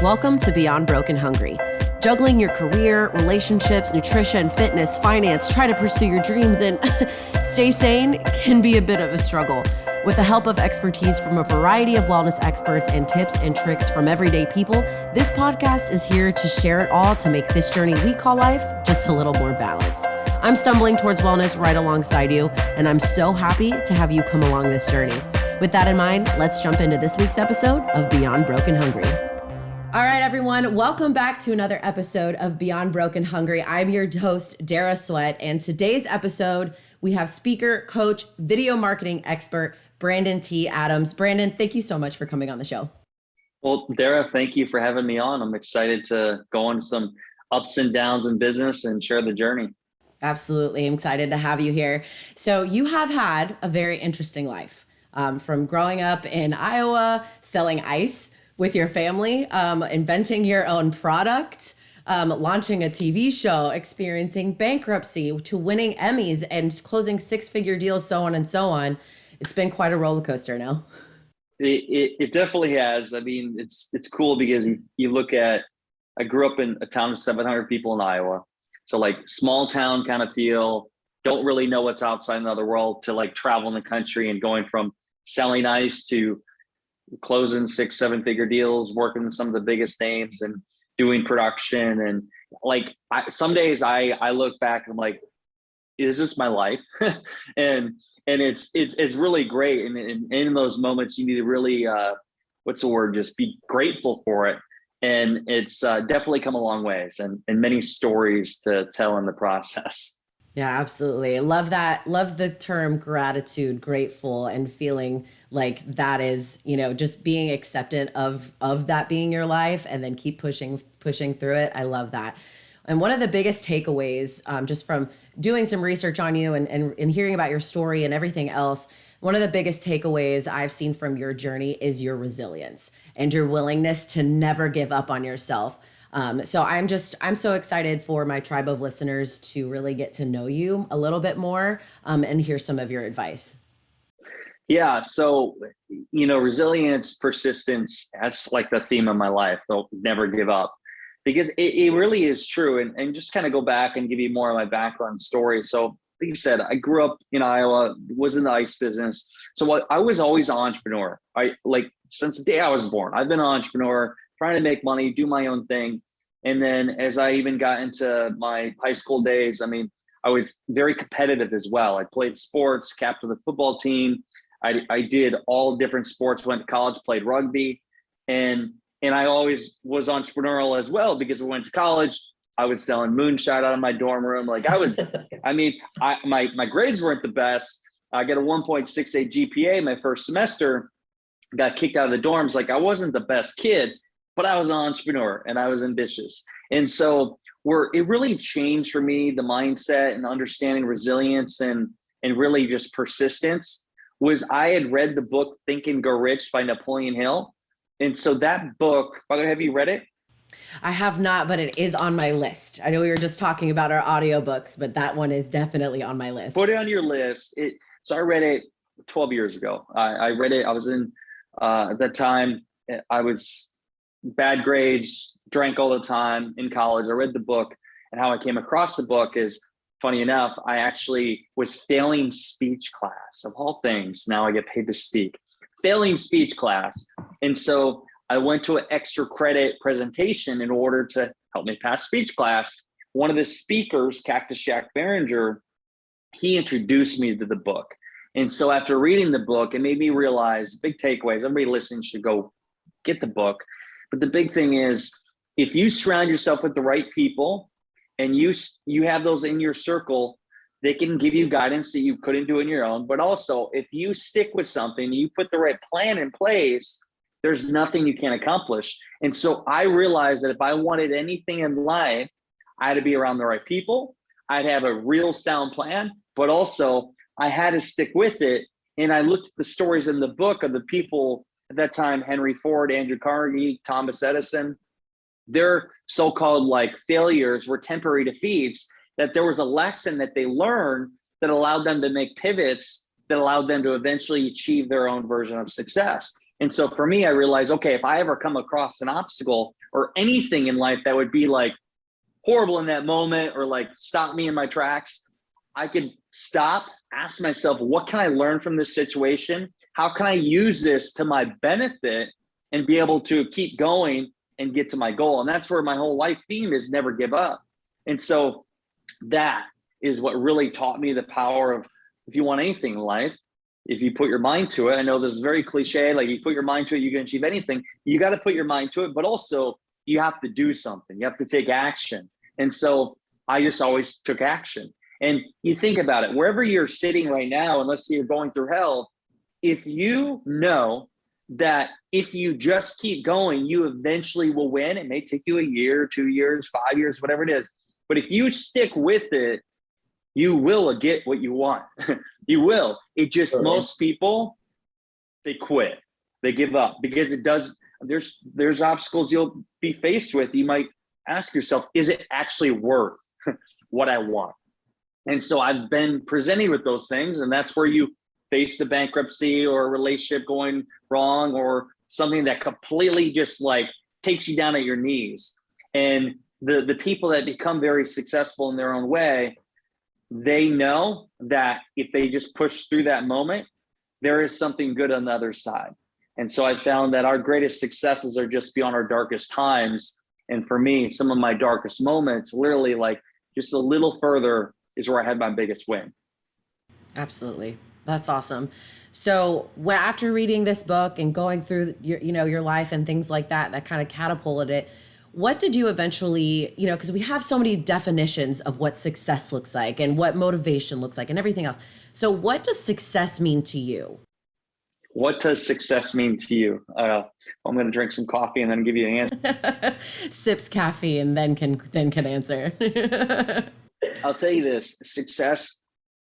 Welcome to Beyond Broken Hungry. Juggling your career, relationships, nutrition, fitness, finance, try to pursue your dreams, and stay sane can be a bit of a struggle. With the help of expertise from a variety of wellness experts and tips and tricks from everyday people, this podcast is here to share it all to make this journey we call life just a little more balanced. I'm stumbling towards wellness right alongside you, and I'm so happy to have you come along this journey. With that in mind, let's jump into this week's episode of Beyond Broken Hungry. All right, everyone, welcome back to another episode of Beyond Broken Hungry. I'm your host, Dara Sweat, and today's episode, we have speaker, coach, video marketing expert, Brandon T. Adams. Brandon, thank you so much for coming on the show. Well, Dara, thank you for having me on. I'm excited to go on some ups and downs in business and share the journey. Absolutely. I'm excited to have you here. So you have had a very interesting life, from growing up in Iowa, selling ice with your family, inventing your own product, launching a TV show, experiencing bankruptcy, to winning Emmys and closing six-figure deals, so on and so on. It's been quite a roller coaster now. It definitely has. I mean, it's cool because you look at, I grew up in a town of 700 people in Iowa. So like small town kind of feel, don't really know what's outside in the other world, to like traveling the country and going from selling ice to closing 6-7 figure deals, working with some of the biggest names and doing production. And like, some days I look back and I'm like, is this my life? and it's really great. And in those moments, you need to really, just be grateful for it. And it's definitely come a long ways and many stories to tell in the process. Yeah, absolutely. I love that. Love the term gratitude, grateful, and feeling like that is, just being acceptant of that being your life and then keep pushing through it. I love that. And one of the biggest takeaways, just from doing some research on you and hearing about your story and everything else, one of the biggest takeaways I've seen from your journey is your resilience and your willingness to never give up on yourself. So I'm so excited for my tribe of listeners to really get to know you a little bit more, and hear some of your advice. Yeah. So, resilience, persistence, that's like the theme of my life. They'll never give up, because it really is true. And just kind of go back and give you more of my background story. So like you said, I grew up in Iowa, was in the ice business. So I was always an entrepreneur. Since the day I was born, I've been an entrepreneur, trying to make money, do my own thing. And then as I even got into my high school days, I was very competitive as well. I played sports, captained the football team. I did all different sports, went to college, played rugby. And I always was entrepreneurial as well, because I went to college, I was selling moonshine out of my dorm room. Like my grades weren't the best. I got a 1.68 GPA my first semester, got kicked out of the dorms. Like, I wasn't the best kid, but I was an entrepreneur and I was ambitious. And so it really changed for me, the mindset and understanding resilience and really just persistence, was I had read the book Think and Grow Rich by Napoleon Hill. And so that book, by the way, have you read it? I have not, but it is on my list. I know we were just talking about our audiobooks, but that one is definitely on my list. Put it on your list. So I read it 12 years ago. I read it. I was in, at that time, I was bad grades, drank all the time in college. I read the book, and how I came across the book is, funny enough, I actually was failing speech class, of all things. Now I get paid to speak. Failing speech class. And so I went to an extra credit presentation in order to help me pass speech class. One of the speakers, Cactus Jack Behringer, he introduced me to the book. And so after reading the book, it made me realize, big takeaways, everybody listening should go get the book. But the big thing is, if you surround yourself with the right people and you have those in your circle, they can give you guidance that you couldn't do on your own. But also, if you stick with something, you put the right plan in place, there's nothing you can't accomplish. And so I realized that if I wanted anything in life, I had to be around the right people. I'd have a real sound plan, but also I had to stick with it. And I looked at the stories in the book of the people at that time, Henry Ford, Andrew Carnegie, Thomas Edison. Their so-called failures were temporary defeats, that there was a lesson that they learned that allowed them to make pivots that allowed them to eventually achieve their own version of success. And so for me, I realized, okay, if I ever come across an obstacle, or anything in life that would be like horrible in that moment or like stop me in my tracks, I could stop, ask myself, what can I learn from this situation? How can I use this to my benefit and be able to keep going and get to my goal? And that's where my whole life theme is never give up. And so that is what really taught me the power of, if you want anything in life, if you put your mind to it, I know this is very cliche, like you put your mind to it, you can achieve anything. You got to put your mind to it, but also you have to do something. You have to take action. And so I just always took action. And you think about it, wherever you're sitting right now, unless you're going through hell, if you know that if you just keep going, you eventually will win. It may take you a year, 2 years, 5 years, whatever it is. But if you stick with it, you will get what you want. You will. It just, most people, they quit. They give up because it does. There's obstacles you'll be faced with. You might ask yourself, is it actually worth what I want? And so I've been presented with those things, and that's where you face the bankruptcy or a relationship going wrong or something that completely just like takes you down at your knees. And the people that become very successful in their own way, they know that if they just push through that moment, there is something good on the other side. And so I found that our greatest successes are just beyond our darkest times. And for me, some of my darkest moments, literally like just a little further, is where I had my biggest win. Absolutely. That's awesome. So after reading this book and going through your life and things like that, that kind of catapulted it, what did you eventually, because we have so many definitions of what success looks like and what motivation looks like and everything else. So what does success mean to you? What does success mean to you? I'm going to drink some coffee and then give you an answer. Sips caffeine, then can answer. I'll tell you this, success,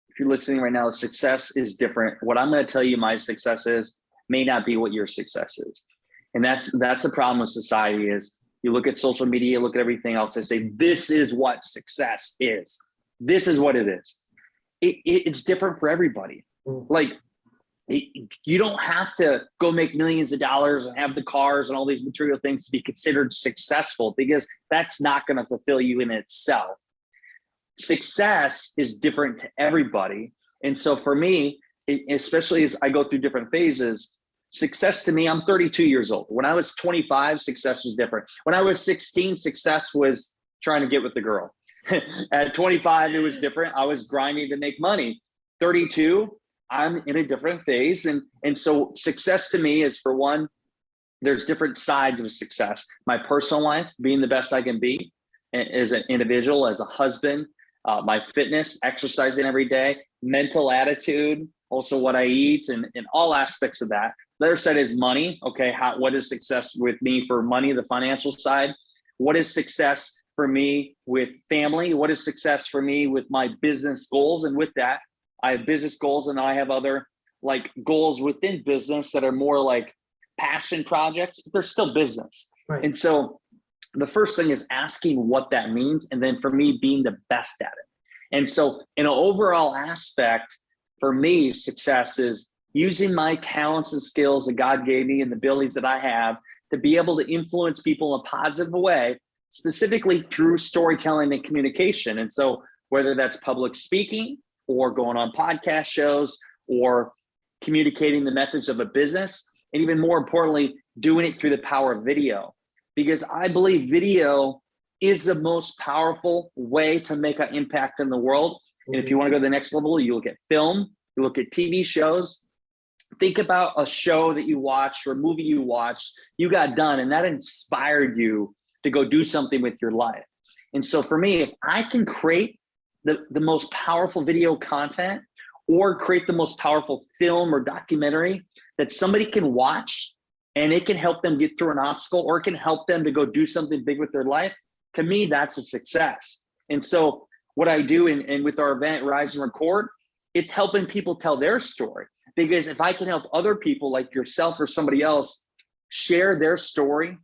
if you're listening right now, success is different. What I'm going to tell you my success is may not be what your success is. And that's the problem with society is you look at social media, look at everything else, they say, this is what success is. This is what it is. It's different for everybody. Like, you don't have to go make millions of dollars and have the cars and all these material things to be considered successful, because that's not going to fulfill you in itself. Success is different to everybody. And so for me, especially as I go through different phases, success to me, I'm 32 years old. When I was 25, success was different. When I was 16, success was trying to get with the girl. At 25, it was different. I was grinding to make money. 32, I'm in a different phase. And so success to me is, for one, there's different sides of success. My personal life, being the best I can be as an individual, as a husband, my fitness, exercising every day, mental attitude, also what I eat, and all aspects of that. The other side is money. Okay, what is success with me for money, the financial side? What is success for me with family? What is success for me with my business goals? And with that, I have business goals, and I have other like goals within business that are more like passion projects, but they're still business. Right. And so the first thing is asking what that means, and then for me, being the best at it. And so in an overall aspect, for me, success is using my talents and skills that God gave me and the abilities that I have to be able to influence people in a positive way, specifically through storytelling and communication. And so whether that's public speaking or going on podcast shows or communicating the message of a business, and even more importantly, doing it through the power of video. Because I believe video is the most powerful way to make an impact in the world. And if you want to go to the next level, you look at film, you look at TV shows. Think about a show that you watched or a movie you watched, you got done, and that inspired you to go do something with your life. And so for me, if I can create the most powerful video content or create the most powerful film or documentary that somebody can watch, and it can help them get through an obstacle, or it can help them to go do something big with their life, to me, that's a success. And so what I do and with our event, Rise and Record, it's helping people tell their story. Because if I can help other people like yourself or somebody else share their story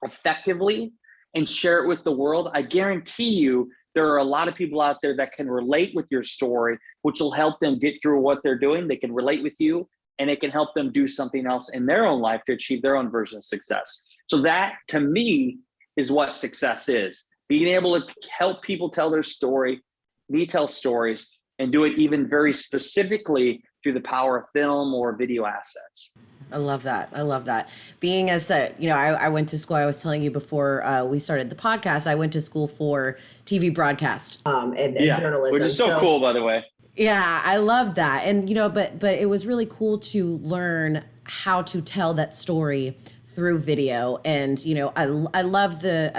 effectively and share it with the world, I guarantee you there are a lot of people out there that can relate with your story, which will help them get through what they're doing. They can relate with you, and it can help them do something else in their own life to achieve their own version of success. So that to me is what success is. Being able to help people tell their story, me tell stories, and do it even very specifically through the power of film or video assets. I love that. I love that. Being as a, I went to school, I was telling you before we started the podcast, I went to school for TV broadcast and journalism. Which is so cool, by the way. Yeah, I love that. And, but it was really cool to learn how to tell that story through video. And, I love the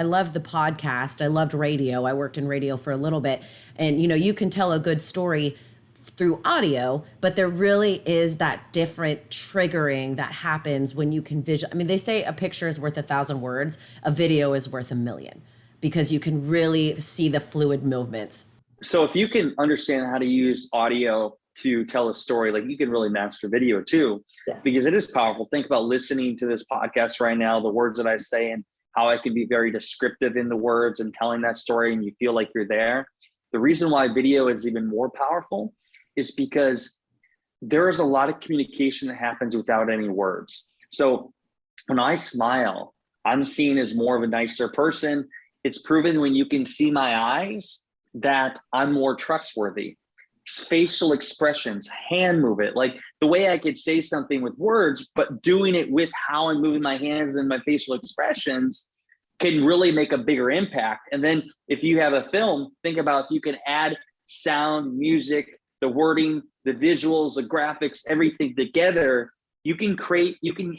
podcast. I loved radio. I worked in radio for a little bit. And, you can tell a good story through audio, but there really is that different triggering that happens when you can they say a picture is worth 1,000 words. A video is worth 1,000,000 because you can really see the fluid movements. So if you can understand how to use audio to tell a story, like you can really master video too, because it is powerful. Think about listening to this podcast right now, the words that I say and how I can be very descriptive in the words and telling that story and you feel like you're there. The reason why video is even more powerful is because there is a lot of communication that happens without any words. So when I smile, I'm seen as more of a nicer person. It's proven when you can see my eyes that I'm more trustworthy. Facial expressions, hand movement, like the way I could say something with words, but doing it with how I'm moving my hands and my facial expressions can really make a bigger impact. And then if you have a film, think about if you can add sound, music, the wording, the visuals, the graphics, everything together, you can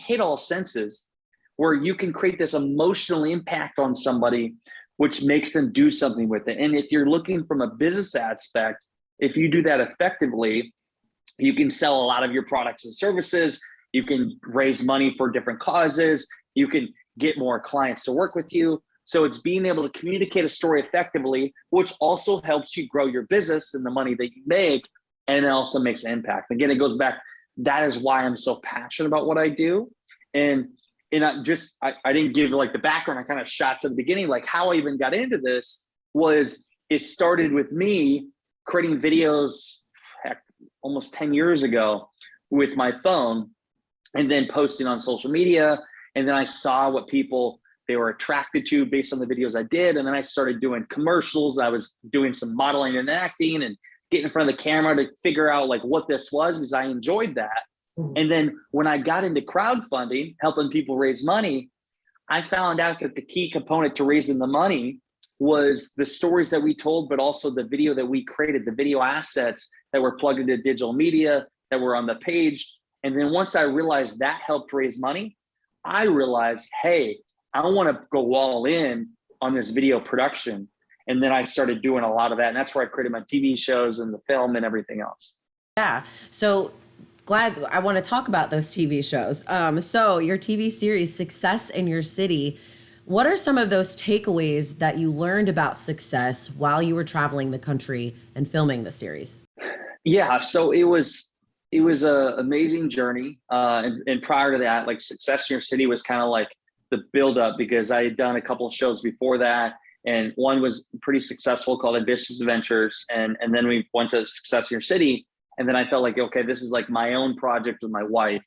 hit all senses where you can create this emotional impact on somebody, which makes them do something with it. And if you're looking from a business aspect, if you do that effectively, you can sell a lot of your products and services. You can raise money for different causes. You can get more clients to work with you. So it's being able to communicate a story effectively, which also helps you grow your business and the money that you make, and it also makes an impact. Again, it goes back, that is why I'm so passionate about what I do. And I didn't give like the background, I kind of shot to the beginning, like how I even got into this was it started with me creating videos almost 10 years ago with my phone and then posting on social media. And then I saw what people they were attracted to based on the videos I did. And then I started doing commercials. I was doing some modeling and acting and getting in front of the camera to figure out like what this was because I enjoyed that. And then when I got into crowdfunding, helping people raise money, I found out that the key component to raising the money was the stories that we told, but also the video that we created, the video assets that were plugged into digital media that were on the page. And then once I realized that helped raise money, I realized, hey, I want to go all in on this video production. And then I started doing a lot of that. And that's where I created my TV shows and the film and everything else. Yeah. So glad I want to talk about those TV shows. So your TV series, Success in Your City, what are some of those takeaways that you learned about success while you were traveling the country and filming the series? Yeah, so it was an amazing journey. And prior to that, like Success in Your City was kind of like the buildup because I had done a couple of shows before that. And one was pretty successful called Ambitious Adventures. And then we went to Success in Your City. And then I felt like, okay, this is like my own project with my wife.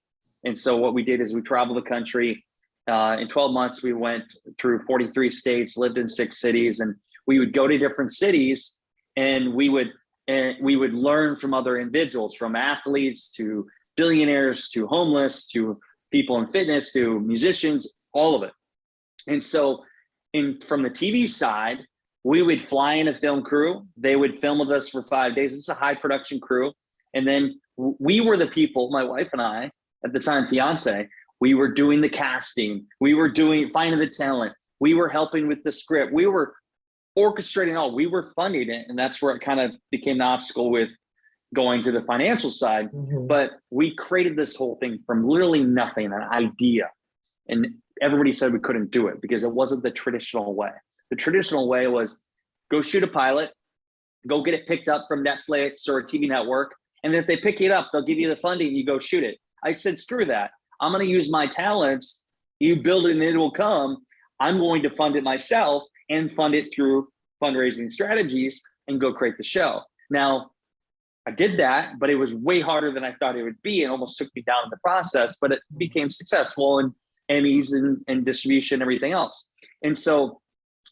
And so what we did is we traveled the country. In 12 months, we went through 43 states, lived in 6 cities, and we would go to different cities and we would learn from other individuals, from athletes to billionaires to homeless to people in fitness to musicians, all of it. And so from the TV side, we would fly in a film crew. They would film with us for 5 days. It's a high production crew. And then we were the people, my wife and I, at the time, fiance, we were doing the casting. We were finding the talent. We were helping with the script. We were orchestrating all. We were funding it. And that's where it kind of became the obstacle with going to the financial side. Mm-hmm. But we created this whole thing from literally nothing, an idea. And everybody said we couldn't do it because it wasn't the traditional way. The traditional way was go shoot a pilot, go get it picked up from Netflix or a TV network. And if they pick it up, they'll give you the funding, you go shoot it. I said, screw that. I'm going to use my talents. You build it and it will come. I'm going to fund it myself and fund it through fundraising strategies and go create the show. Now, I did that, but it was way harder than I thought it would be and almost took me down in the process, but it became successful. And Emmys and distribution and everything else. And so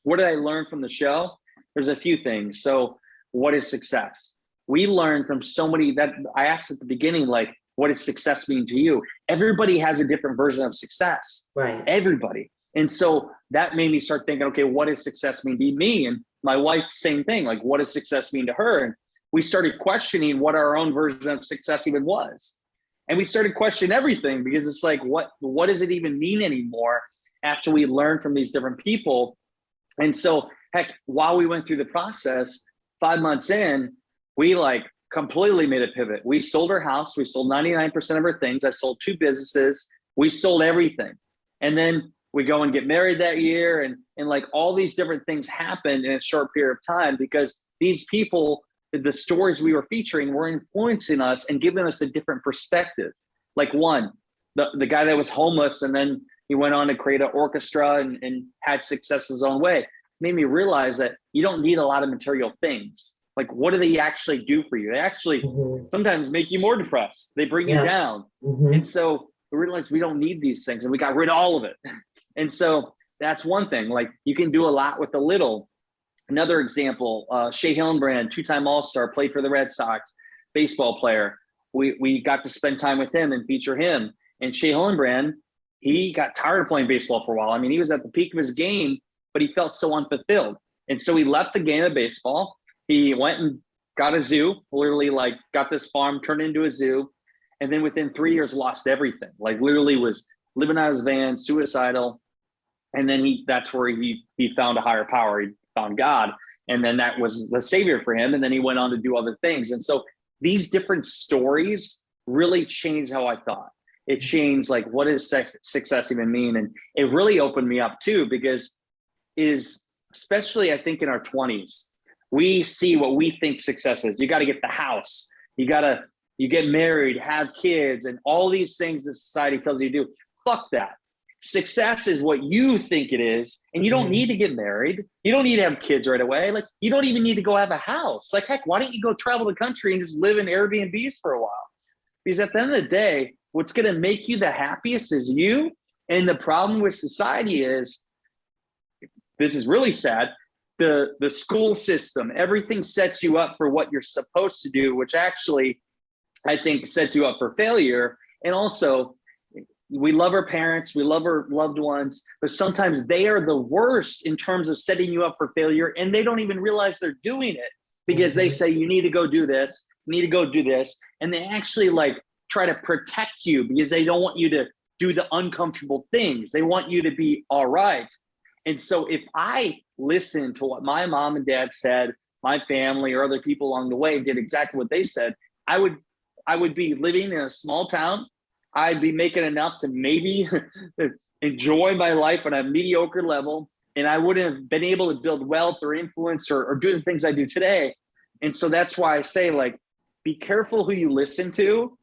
what did I learn from the show? There's a few things. So what is success? We learned from so many that I asked at the beginning, like, what does success mean to you? Everybody has a different version of success. Right. Everybody. And so that made me start thinking, okay, what does success mean to me? And my wife, same thing. Like, what does success mean to her? And we started questioning what our own version of success even was. And we started questioning everything, because it's like, what does it even mean anymore after we learned from these different people? And so, heck, while we went through the process, 5 months in, we like completely made a pivot. We sold our house. We sold 99% of our things. I sold 2 businesses. We sold everything. And then we go and get married that year. And like all these different things happened in a short period of time, because these people, the stories we were featuring, were influencing us and giving us a different perspective. Like one, the guy that was homeless, and then he went on to create an orchestra and had success his own way, made me realize that you don't need a lot of material things. Like, what do they actually do for you? They actually sometimes make you more depressed. They bring you down. And so we realized we don't need these things, and we got rid of all of it. And so that's one thing. Like, you can do a lot with a little. Another example, Shea Hillenbrand, 2-time All-Star, played for the Red Sox, baseball player. We got to spend time with him and feature him. And Shea Hillenbrand, he got tired of playing baseball for a while. I mean, he was at the peak of his game, but he felt so unfulfilled. And so he left the game of baseball. He went and got a zoo, literally like got this farm turned into a zoo. And then within 3 years, lost everything. Like, literally was living out of his van, suicidal. And then that's where he found a higher power. He found God. And then that was the savior for him. And then he went on to do other things. And so these different stories really changed how I thought. It changed, like, what does success even mean? And it really opened me up too, because especially I think in our 20s, we see what we think success is. You got to get the house. You get married, have kids, and all these things that society tells you to do. Fuck that. Success is what you think it is, and you don't need to get married. You don't need to have kids right away. Like, you don't even need to go have a house. Like, heck, why don't you go travel the country and just live in Airbnbs for a while? Because at the end of the day, what's going to make you the happiest is you. And the problem with society is, this is really sad, the school system, everything sets you up for what you're supposed to do, which actually I think sets you up for failure. And also, we love our parents, we love our loved ones, but sometimes they are the worst in terms of setting you up for failure, and they don't even realize they're doing it, because they say, you need to go do this, you need to go do this. And they actually like try to protect you, because they don't want you to do the uncomfortable things. They want you to be all right. And so if I listened to what my mom and dad said, my family or other people along the way did exactly what they said, I would be living in a small town. I'd be making enough to maybe enjoy my life on a mediocre level. And I wouldn't have been able to build wealth or influence or do the things I do today. And so that's why I say, like, be careful who you listen to,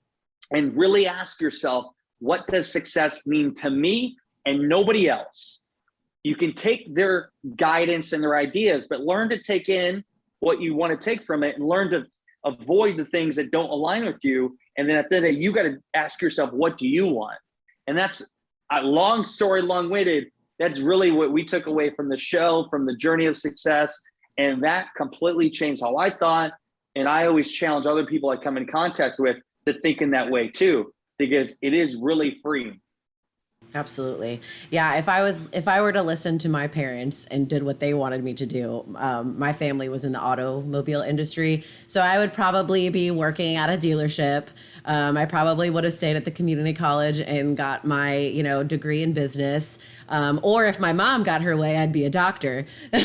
and really ask yourself, what does success mean to me and nobody else? You can take their guidance and their ideas, but learn to take in what you want to take from it, and learn to avoid the things that don't align with you. And then at the end of the day, you got to ask yourself, what do you want? And that's a long story, long-winded. That's really what we took away from the show, from the journey of success. And that completely changed how I thought. And I always challenge other people I come in contact with to think in that way too, because it is really freeing. Absolutely. Yeah. If I were to listen to my parents and did what they wanted me to do, my family was in the automobile industry. So I would probably be working at a dealership. I probably would have stayed at the community college and got my, degree in business. Or if my mom got her way, I'd be a doctor, but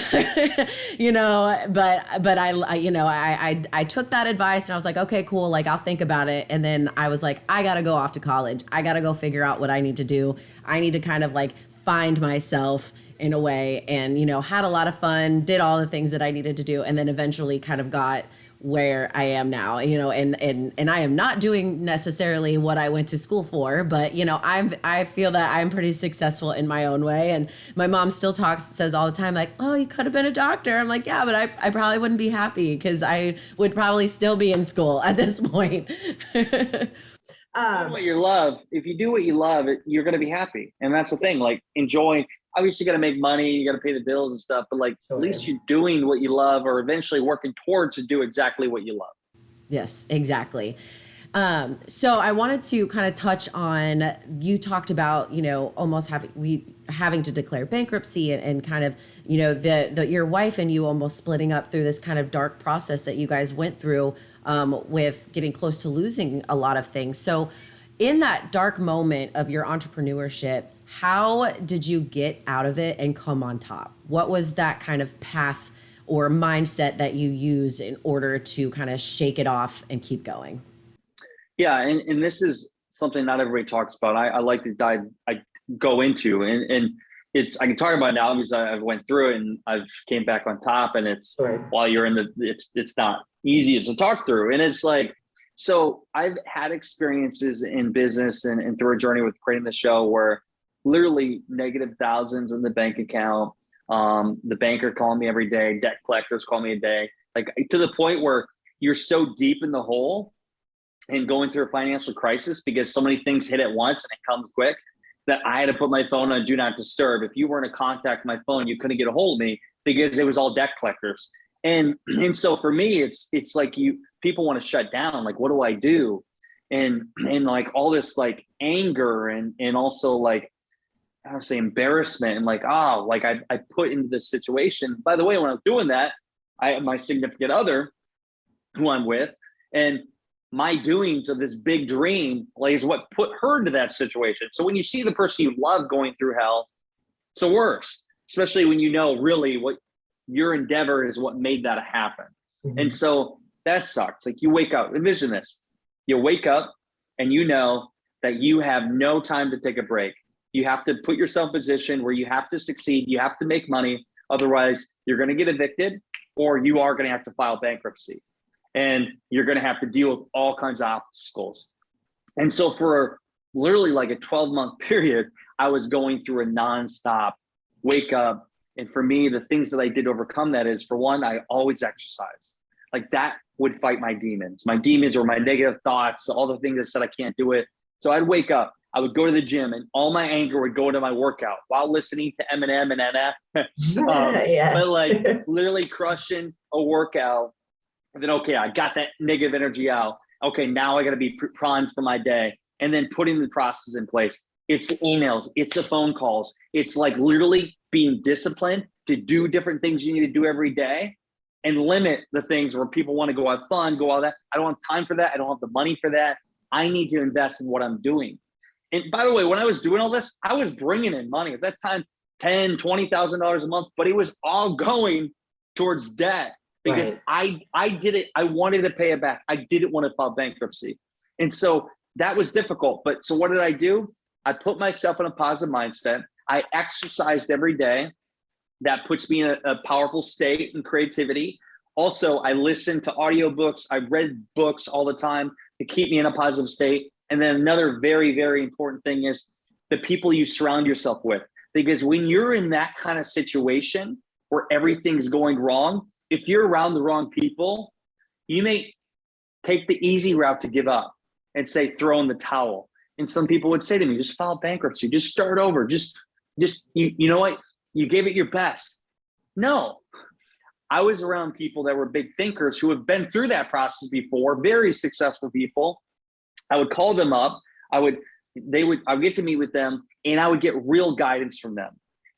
I took that advice and I was like, okay, cool. Like, I'll think about it. And then I was like, I got to go off to college. I got to go figure out what I need to do. I need to kind of like find myself in a way, and, had a lot of fun, did all the things that I needed to do. And then eventually kind of got where I am now, and I am not doing necessarily what I went to school for, but, I feel that I'm pretty successful in my own way. And my mom still says all the time, like, oh, you could have been a doctor. I'm like, yeah, but I probably wouldn't be happy, because I would probably still be in school at this point. What you love, if you do what you love, you're going to be happy. And that's the thing, like enjoying, obviously you got to make money, you got to pay the bills and stuff, but like at least you're doing what you love or eventually working towards to do exactly what you love. Yes, exactly. So I wanted to kind of touch on, you talked about, almost having to declare bankruptcy and kind of, your wife and you almost splitting up through this kind of dark process that you guys went through, with getting close to losing a lot of things. So in that dark moment of your entrepreneurship, how did you get out of it and come on top? What was that kind of path or mindset that you use in order to kind of shake it off and keep going? Yeah. And this is something not everybody talks about. I like to go into, and I can talk about it now because I went through it and I've came back on top, and while you're in it's not easy as to talk through. And it's like, so I've had experiences in business and through a journey with creating the show where literally negative thousands in the bank account, the banker calling me every day, debt collectors call me a day, like to the point where you're so deep in the hole and going through a financial crisis because so many things hit at once and it comes quick that I had to put my phone on do not disturb. If you weren't to contact my phone, you couldn't get a hold of me because it was all debt collectors. And so for me, it's like people want to shut down. Like, what do I do? And like all this like anger and also like, I would say embarrassment and like, I put into this situation. By the way, when I'm doing that, I have my significant other who I'm with, and my doings of this big dream is what put her into that situation. So when you see the person you love going through hell, it's the worst, especially when you know really what your endeavor is what made that happen. Mm-hmm. And so that sucks. Like you wake up, envision this. You wake up and you know that you have no time to take a break. You have to put yourself in a position where you have to succeed. You have to make money. Otherwise, you're going to get evicted or you are going to have to file bankruptcy. And you're going to have to deal with all kinds of obstacles. And so for literally like a 12-month period, I was going through a nonstop wake up. And for me, the things that I did to overcome that is, for one, I always exercise. Like that would fight my demons. My demons or my negative thoughts, all the things that said I can't do it. So I'd wake up, I would go to the gym, and all my anger would go into my workout while listening to Eminem and NF. Yes. But like literally crushing a workout. And then, okay, I got that negative energy out. Okay, now I got to be primed for my day. And then putting the process in place. It's the emails, it's the phone calls. It's like literally being disciplined to do different things you need to do every day and limit the things where people want to go have fun, go all that. I don't have time for that. I don't have the money for that. I need to invest in what I'm doing. And by the way, when I was doing all this, I was bringing in money at that time, $10,000, $20,000 a month, but it was all going towards debt. Because right. I did it. I wanted to pay it back. I didn't want to file bankruptcy. And so that was difficult. But so what did I do? I put myself in a positive mindset. I exercised every day. That puts me in a powerful state and creativity. Also, I listened to audiobooks. I read books all the time to keep me in a positive state. And then another very, very important thing is the people you surround yourself with. Because when you're in that kind of situation where everything's going wrong, if you're around the wrong people, you may take the easy route to give up and say, throw in the towel. And some people would say to me, just file bankruptcy, just start over. Just you know what? You gave it your best. No, I was around people that were big thinkers who have been through that process before, very successful people. I would call them up. I would get to meet with them and I would get real guidance from them.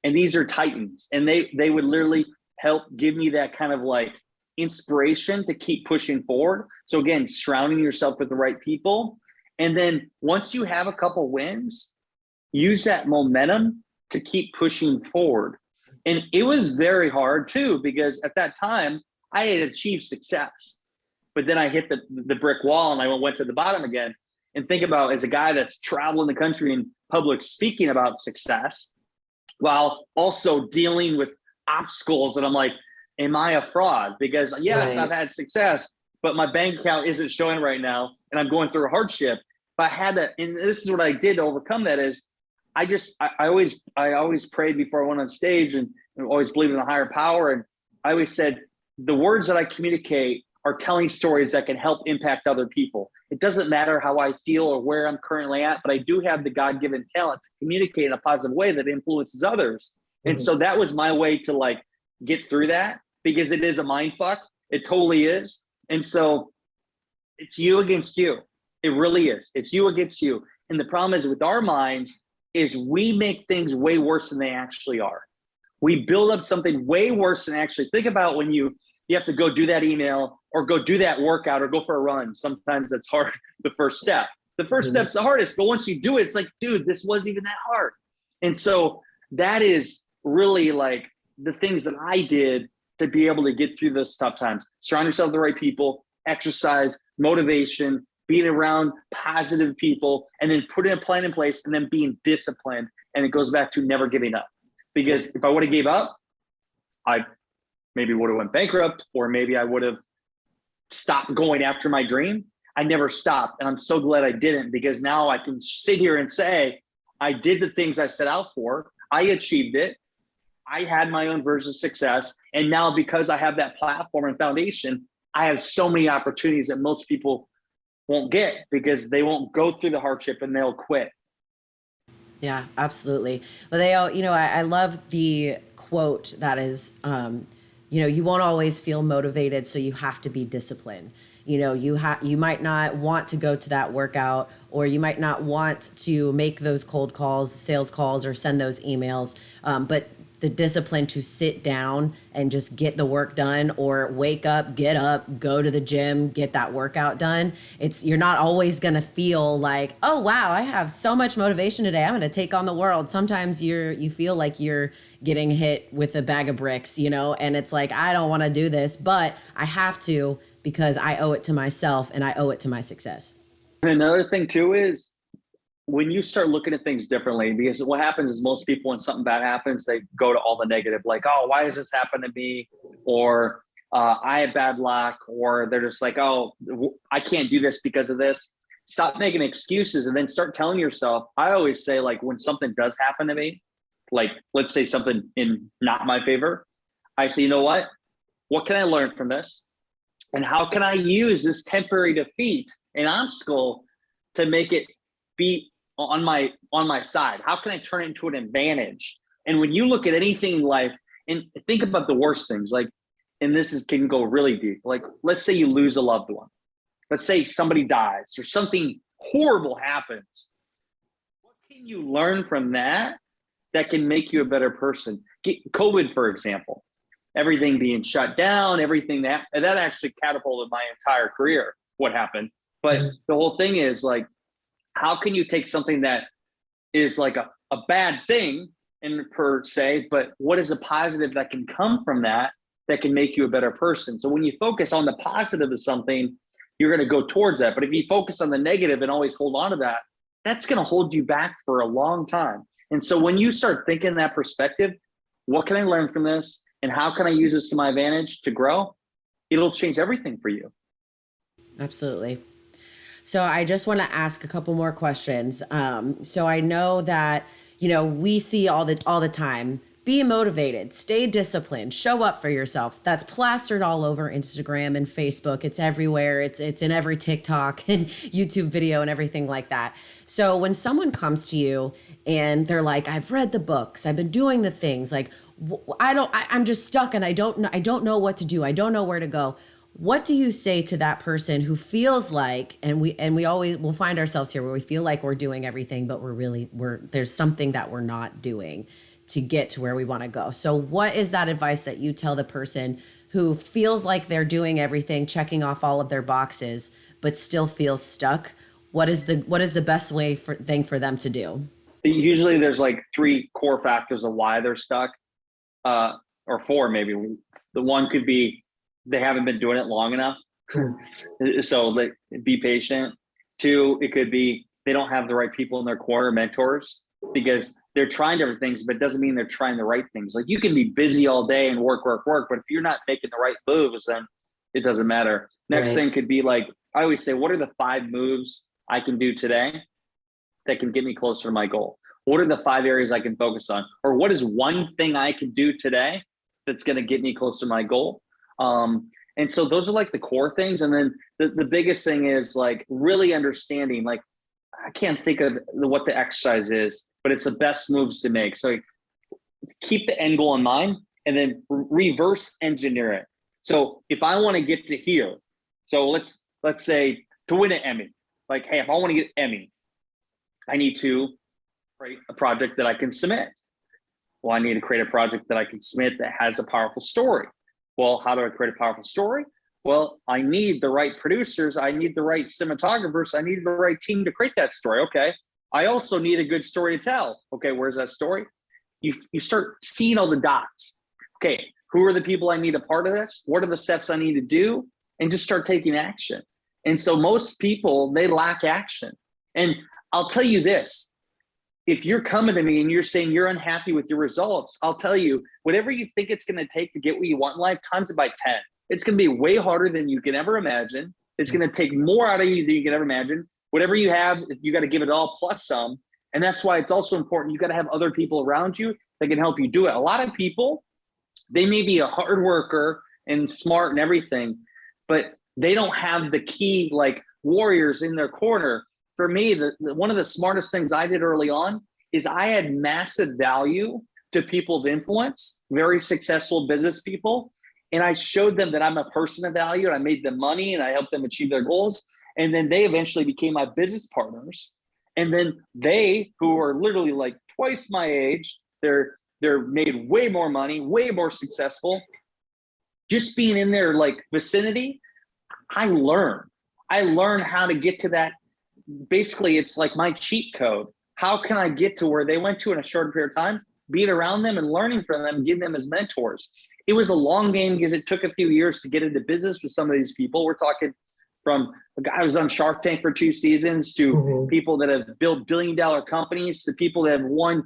And these are titans. And they would literally help give me that kind of like inspiration to keep pushing forward. So again, surrounding yourself with the right people. And then once you have a couple wins, use that momentum to keep pushing forward. And it was very hard too, because at that time I had achieved success, but then I hit the brick wall and I went to the bottom again. And think about, as a guy that's traveling the country in public speaking about success, while also dealing with obstacles that I'm like, am I a fraud? Because yes, right. I've had success, but my bank account isn't showing right now and I'm going through a hardship. But I had to, and this is what I did to overcome that is I always prayed before I went on stage and always believed in a higher power. And I always said, the words that I communicate are telling stories that can help impact other people. It doesn't matter how I feel or where I'm currently at, but I do have the God-given talent to communicate in a positive way that influences others. And so that was my way to like get through that, because it is a mind fuck. It totally is. And so it's you against you. It really is. It's you against you. And the problem is with our minds is we make things way worse than they actually are. We build up something way worse than actually. Think about when you have to go do that email or go do that workout or go for a run. Sometimes that's hard, the first step. The first step's the hardest, but once you do it, it's like, dude, this wasn't even that hard. And so that is really like the things that I did to be able to get through those tough times. Surround yourself with the right people, exercise, motivation, being around positive people, and then putting a plan in place and then being disciplined. And it goes back to never giving up. Because if I would have gave up, I maybe would have went bankrupt, or maybe I would have stopped going after my dream. I never stopped. And I'm so glad I didn't, because now I can sit here and say, I did the things I set out for. I achieved it. I had my own version of success. And now because I have that platform and foundation, I have so many opportunities that most people won't get because they won't go through the hardship and they'll quit. Yeah, absolutely. But they all, I love the quote that is, you won't always feel motivated, so you have to be disciplined. You might not want to go to that workout, or you might not want to make those cold calls, sales calls, or send those emails. But the discipline to sit down and just get the work done, or wake up, get up, go to the gym, get that workout done. You're not always going to feel like, oh, wow, I have so much motivation today, I'm going to take on the world. Sometimes you feel like you're getting hit with a bag of bricks, and it's like, I don't want to do this, but I have to, because I owe it to myself and I owe it to my success. And another thing too is when you start looking at things differently, because what happens is most people, when something bad happens, they go to all the negative, like, oh, why does this happen to me? Or I have bad luck, or they're just like, oh, I can't do this because of this. Stop making excuses and then start telling yourself. I always say, like, when something does happen to me, like, let's say something in not my favor, I say, you know what? What can I learn from this? And how can I use this temporary defeat and obstacle to make it be on my side? How can I turn it into an advantage? And when you look at anything in life, and think about the worst things, like, and can go really deep. Like, let's say you lose a loved one. Let's say somebody dies or something horrible happens. What can you learn from that can make you a better person? COVID, for example, everything being shut down, everything that actually catapulted my entire career, what happened. But the whole thing is, like, how can you take something that is like a bad thing per se, but what is a positive that can come from that can make you a better person? So when you focus on the positive of something, you're going to go towards that. But if you focus on the negative and always hold on to that, that's going to hold you back for a long time. And so when you start thinking that perspective, what can I learn from this? And how can I use this to my advantage to grow? It'll change everything for you. Absolutely. So I just want to ask a couple more questions. So I know that, we see all the time, be motivated, stay disciplined, show up for yourself. That's plastered all over Instagram and Facebook. It's everywhere. It's in every TikTok and YouTube video and everything like that. So when someone comes to you and they're like, I've read the books, I've been doing the things, like, I'm just stuck and I don't know what to do. I don't know where to go. What do you say to that person who feels like, and we always will find ourselves here where we feel like we're doing everything, but there's something that we're not doing to get to where we want to go. So what is that advice that you tell the person who feels like they're doing everything, checking off all of their boxes, but still feels stuck? What is the best thing for them to do? Usually there's like 3 core factors of why they're stuck, or 4 maybe. The one could be they haven't been doing it long enough. So like, be patient. 2, it could be they don't have the right people in their corner, mentors, because they're trying different things, but it doesn't mean they're trying the right things. Like, you can be busy all day and work, but if you're not making the right moves, then it doesn't matter. Next thing could be, like, I always say, what are the 5 moves I can do today that can get me closer to my goal? What are the 5 areas I can focus on? Or what is one thing I can do today that's going to get me close to my goal? And so those are like the core things. And then the biggest thing is like really understanding, like, I can't think of what the exercise is, but it's the best moves to make. So keep the end goal in mind and then reverse engineer it. So if I want to get to here, so let's say to win an Emmy, like, hey, if I want to get an Emmy, I need to create a project that I can submit. Well, I need to create a project that I can submit that has a powerful story. Well, how do I create a powerful story? Well, I need the right producers. I need the right cinematographers. I need the right team to create that story. Okay. I also need a good story to tell. Okay. Where's that story? You start seeing all the dots. Okay. Who are the people I need a part of this? What are the steps I need to do? And just start taking action. And so most people, they lack action. And I'll tell you this, if you're coming to me and you're saying you're unhappy with your results, I'll tell you, whatever you think it's going to take to get what you want in life, times it by 10. It's going to be way harder than you can ever imagine. It's going to take more out of you than you can ever imagine. Whatever you have, you got to give it all plus some. And that's why it's also important. You got to have other people around you that can help you do it. A lot of people, they may be a hard worker and smart and everything, but they don't have the key like warriors in their corner. For me, one of the smartest things I did early on is I had massive value to people of influence, very successful business people. And I showed them that I'm a person of value, and I made them money and I helped them achieve their goals. And then they eventually became my business partners. And then they, who are literally like twice my age, they're made way more money, way more successful. Just being in their like vicinity, I learned how to get to that. Basically, it's like my cheat code. How can I get to where they went to in a short period of time? Being around them and learning from them, getting them as mentors. It was a long game because it took a few years to get into business with some of these people. We're talking from a guy who was on Shark Tank for 2 seasons to people that have built billion-dollar companies to people that have won,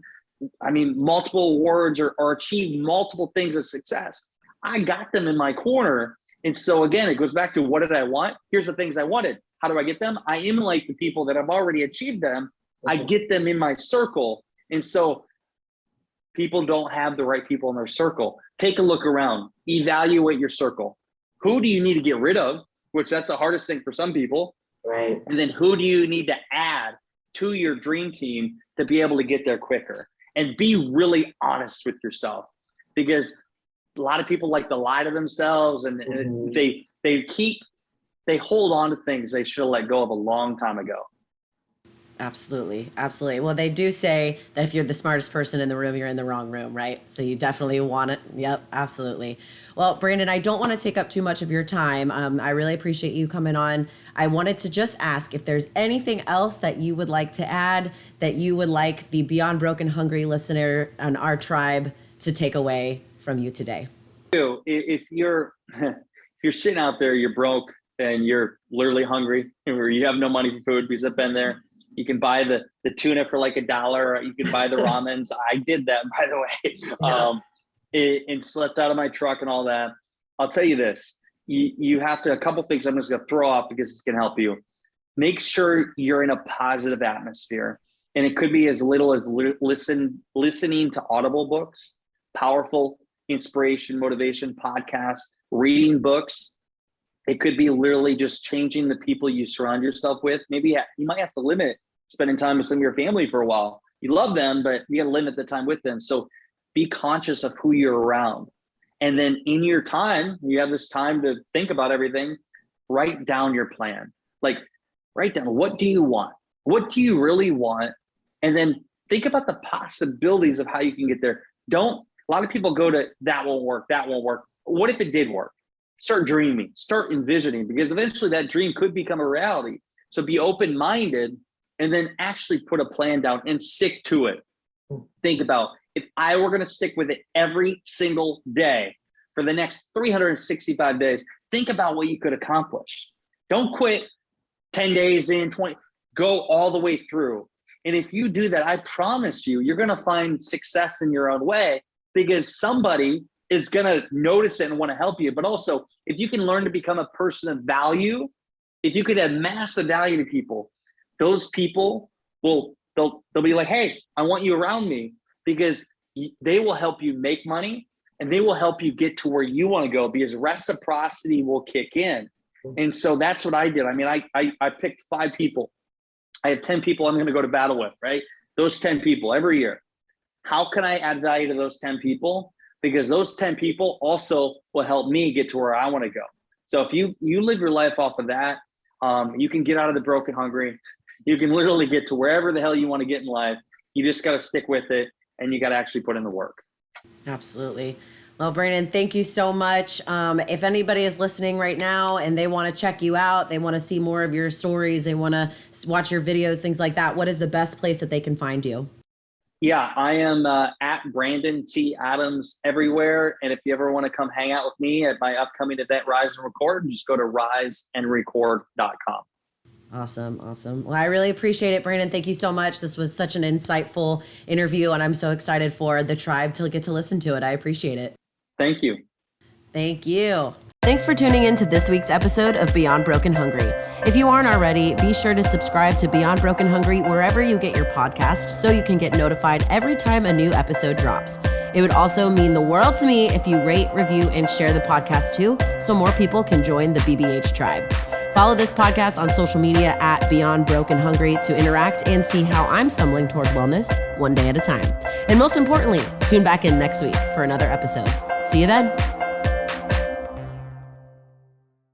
multiple awards or achieved multiple things of success. I got them in my corner. And so again, it goes back to what did I want? Here's the things I wanted. How do I get them? I emulate the people that have already achieved them. I get them in my circle. And so people don't have the right people in their circle. Take a look around, evaluate your circle. Who do you need to get rid of? Which that's the hardest thing for some people. Right. And then who do you need to add to your dream team to be able to get there quicker? And be really honest with yourself, because a lot of people like to lie to themselves, and they hold on to things they should have let go of a long time ago. Absolutely. Absolutely. Well, they do say that if you're the smartest person in the room, you're in the wrong room, right? So you definitely want it. Yep, absolutely. Well, Brandon, I don't want to take up too much of your time. I really appreciate you coming on. I wanted to just ask if there's anything else that you would like to add, that you would like the Beyond Broken Hungry listener and our tribe to take away from you today. If you're sitting out there, you're broke and you're literally hungry, or you have no money for food, because I've been there. You can buy the tuna for like $1, or you can buy the ramens. I did that, by the way, and slept out of my truck and all that. I'll tell you this, you have to, a couple things I'm just gonna throw off because it's gonna help you. Make sure you're in a positive atmosphere. And it could be as little as listening to Audible books, powerful inspiration, motivation podcasts, reading books. It could be literally just changing the people you surround yourself with. Maybe you might have to limit spending time with some of your family for a while. You love them, but you got to limit the time with them. So be conscious of who you're around. And then in your time, you have this time to think about everything. Write down your plan. Like, write down, what do you want? What do you really want? And then think about the possibilities of how you can get there. A lot of people go to, that won't work. What if it did work? Start dreaming, start envisioning, because eventually that dream could become a reality. So be open-minded and then actually put a plan down and stick to it. Think about, if I were going to stick with it every single day for the next 365 days, think about what you could accomplish. Don't quit 10 days in, 20, go all the way through. And if you do that, I promise you, you're going to find success in your own way, because somebody is going to notice it and want to help you. But also, if you can learn to become a person of value, if you could add massive value to people, those people they'll be like, hey, I want you around me, because they will help you make money. and they will help you get to where you want to go because reciprocity will kick in. And so that's what I did. I mean, I picked 5 people. I have 10 people I'm going to go to battle with, right? Those 10 people every year. How can I add value to those 10 people? Because those 10 people also will help me get to where I want to go. So if you live your life off of that, you can get out of the broken hungry. You can literally get to wherever the hell you want to get in life. You just got to stick with it, and you got to actually put in the work. Absolutely. Well, Brandon, thank you so much. If anybody is listening right now and they want to check you out, they want to see more of your stories, they want to watch your videos, things like that, what is the best place that they can find you? Yeah, I am at Brandon T. Adams everywhere. And if you ever want to come hang out with me at my upcoming event, Rise and Record, just go to riseandrecord.com. Awesome. Well, I really appreciate it, Brandon. Thank you so much. This was such an insightful interview, and I'm so excited for the tribe to get to listen to it. I appreciate it. Thank you. Thank you. Thanks for tuning in to this week's episode of Beyond Broken Hungry. If you aren't already, be sure to subscribe to Beyond Broken Hungry wherever you get your podcast so you can get notified every time a new episode drops. It would also mean the world to me if you rate, review, and share the podcast too, so more people can join the BBH tribe. Follow this podcast on social media at Beyond Broken Hungry to interact and see how I'm stumbling toward wellness one day at a time. And most importantly, tune back in next week for another episode. See you then.